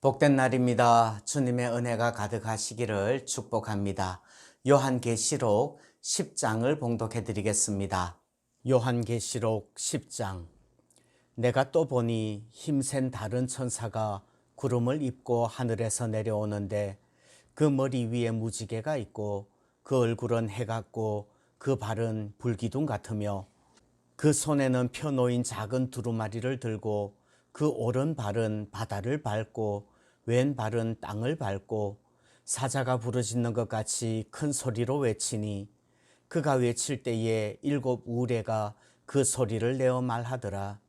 복된 날입니다. 주님의 은혜가 가득하시기를 축복합니다. 요한계시록 10장을 봉독해 드리겠습니다. 요한계시록 10장. 내가 또 보니 힘센 다른 천사가 구름을 입고 하늘에서 내려오는데 그 머리 위에 무지개가 있고 그 얼굴은 해 같고 그 발은 불기둥 같으며 그 손에는 펴놓인 작은 두루마리를 들고 그 오른발은 바다를 밟고 왼발은 땅을 밟고 사자가 부르짖는 것 같이 큰 소리로 외치니 그가 외칠 때에 일곱 우레가 그 소리를 내어 말하더라.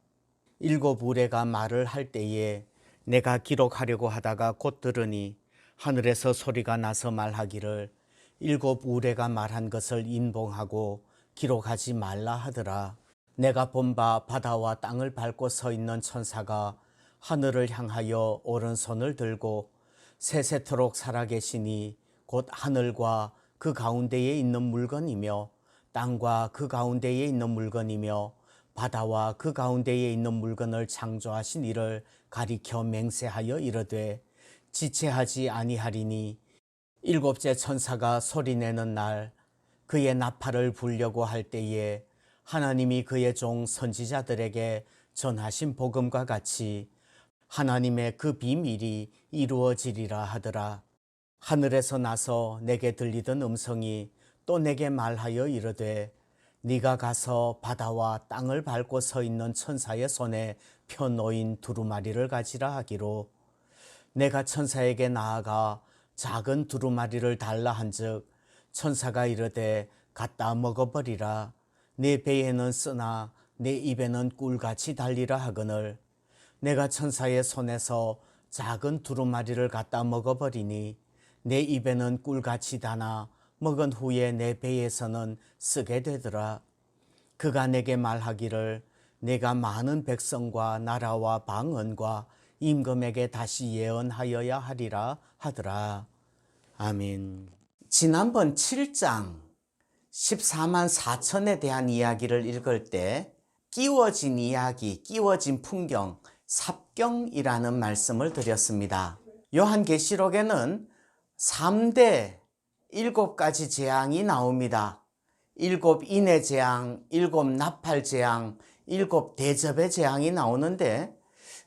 일곱 우레가 말을 할 때에 내가 기록하려고 하다가 곧 들으니 하늘에서 소리가 나서 말하기를 일곱 우레가 말한 것을 인봉하고 기록하지 말라 하더라. 내가 본 바 바다와 땅을 밟고 서 있는 천사가 하늘을 향하여 오른손을 들고 세세토록 살아계시니 곧 하늘과 그 가운데에 있는 물건이며 땅과 그 가운데에 있는 물건이며 바다와 그 가운데에 있는 물건을 창조하신 이를 가리켜 맹세하여 이르되 지체하지 아니하리니 일곱째 천사가 소리내는 날 그의 나팔을 불려고 할 때에 하나님이 그의 종 선지자들에게 전하신 복음과 같이 하나님의 그 비밀이 이루어지리라 하더라. 하늘에서 나서 내게 들리던 음성이 또 내게 말하여 이르되 네가 가서 바다와 땅을 밟고 서 있는 천사의 손에 펴놓인 두루마리를 가지라 하기로 내가 천사에게 나아가 작은 두루마리를 달라 한즉 천사가 이르되 갖다 먹어버리라. 내 배에는 쓰나 내 입에는 꿀같이 달리라 하거늘 내가 천사의 손에서 작은 두루마리를 갖다 먹어버리니 내 입에는 꿀같이 다나 먹은 후에 내 배에서는 쓰게 되더라. 그가 내게 말하기를 내가 많은 백성과 나라와 방언과 임금에게 다시 예언하여야 하리라 하더라. 아멘. 지난번 7장 14만 4천에 대한 이야기를 읽을 때 끼워진 이야기, 끼워진 풍경, 삽경이라는 말씀을 드렸습니다. 요한계시록에는 3대 7가지 재앙이 나옵니다. 7 인의 재앙, 7 나팔 재앙, 7 대접의 재앙이 나오는데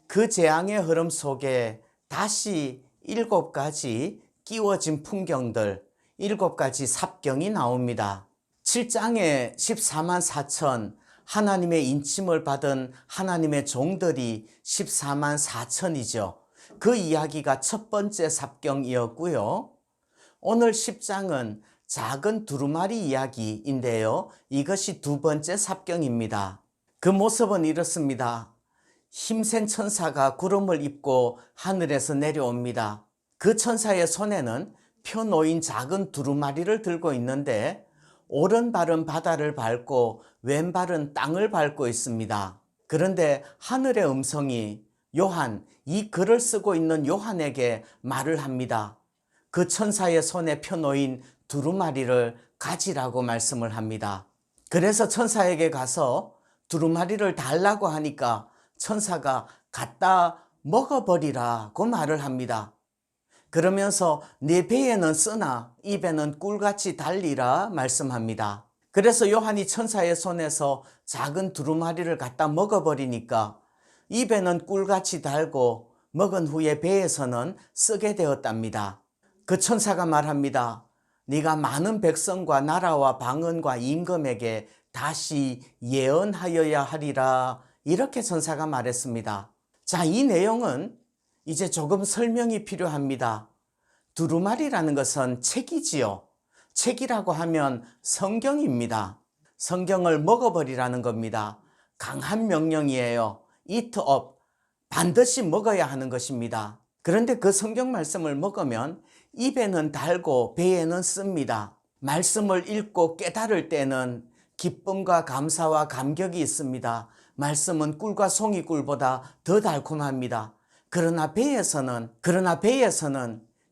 그 재앙의 흐름 속에 다시 7가지 끼워진 풍경들, 7가지 삽경이 나옵니다. 7장에 14만 4천 하나님의 인침을 받은 하나님의 종들이 14만 4천이죠. 그 이야기가 첫 번째 삽경이었고요. 오늘 10장은 작은 두루마리 이야기인데요. 이것이 두 번째 삽경입니다. 그 모습은 이렇습니다. 힘센 천사가 구름을 입고 하늘에서 내려옵니다. 그 천사의 손에는 펴놓인 작은 두루마리를 들고 있는데 오른발은 바다를 밟고 왼발은 땅을 밟고 있습니다. 그런데 하늘의 음성이 요한, 이 글을 쓰고 있는 요한에게 말을 합니다. 그 천사의 손에 펴놓인 두루마리를 가지라고 말씀을 합니다. 그래서 천사에게 가서 두루마리를 달라고 하니까 천사가 갖다 먹어버리라고 말을 합니다. 그러면서 내 배에는 쓰나 입에는 꿀같이 달리라 말씀합니다. 그래서 요한이 천사의 손에서 작은 두루마리를 갖다 먹어버리니까 입에는 꿀같이 달고 먹은 후에 배에서는 쓰게 되었답니다. 그 천사가 말합니다. 네가 많은 백성과 나라와 방언과 임금에게 다시 예언하여야 하리라. 이렇게 천사가 말했습니다. 자, 이 내용은 이제 조금 설명이 필요합니다. 두루마리라는 것은 책이지요. 책이라고 하면 성경입니다. 성경을 먹어버리라는 겁니다. 강한 명령이에요. Eat up. 반드시 먹어야 하는 것입니다. 그런데 그 성경 말씀을 먹으면 입에는 달고 배에는 씁니다. 말씀을 읽고 깨달을 때는 기쁨과 감사와 감격이 있습니다. 말씀은 꿀과 송이꿀보다 더 달콤합니다. 그러나 배에서는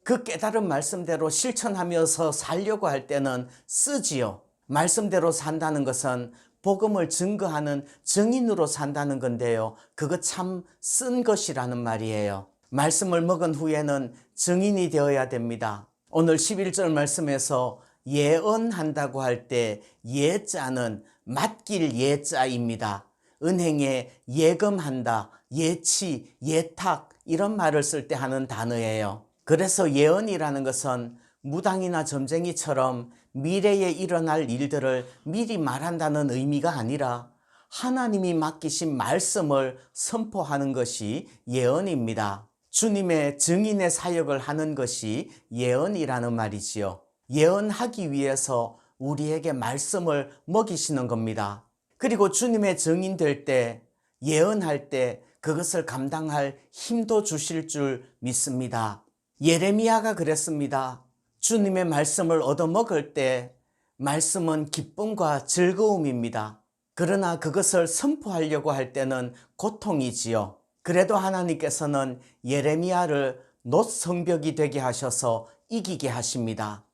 그 깨달은 말씀대로 실천하면서 살려고 할 때는 쓰지요. 말씀대로 산다는 것은 복음을 증거하는 증인으로 산다는 건데요. 그거 참 쓴 것이라는 말이에요. 말씀을 먹은 후에는 증인이 되어야 됩니다. 오늘 11절 말씀에서 예언한다고 할 때 예자는 맡길 예자입니다. 은행에 예금한다, 예치, 예탁 이런 말을 쓸 때 하는 단어예요. 그래서 예언이라는 것은 무당이나 점쟁이처럼 미래에 일어날 일들을 미리 말한다는 의미가 아니라 하나님이 맡기신 말씀을 선포하는 것이 예언입니다. 주님의 증인의 사역을 하는 것이 예언이라는 말이지요. 예언하기 위해서 우리에게 말씀을 먹이시는 겁니다. 그리고 주님의 증인 될 때, 예언할 때 그것을 감당할 힘도 주실 줄 믿습니다. 예레미야가 그랬습니다. 주님의 말씀을 얻어먹을 때 말씀은 기쁨과 즐거움입니다. 그러나 그것을 선포하려고 할 때는 고통이지요. 그래도 하나님께서는 예레미야를 놋성벽이 되게 하셔서 이기게 하십니다.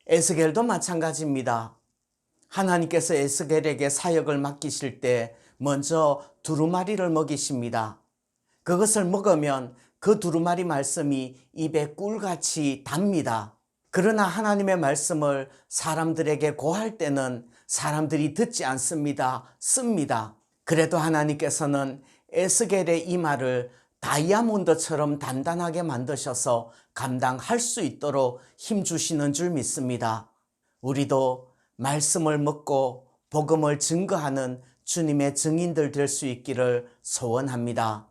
에스겔도 마찬가지입니다. 하나님께서 에스겔에게 사역을 맡기실 때 먼저 두루마리를 먹이십니다. 그것을 먹으면 그 두루마리 말씀이 입에 꿀같이 답니다. 그러나 하나님의 말씀을 사람들에게 고할 때는 사람들이 듣지 않습니다. 씁니다. 그래도 하나님께서는 에스겔의 이 말을 다이아몬드처럼 단단하게 만드셔서 감당할 수 있도록 힘주시는 줄 믿습니다. 우리도 말씀을 먹고 복음을 증거하는 주님의 증인들 될 수 있기를 소원합니다.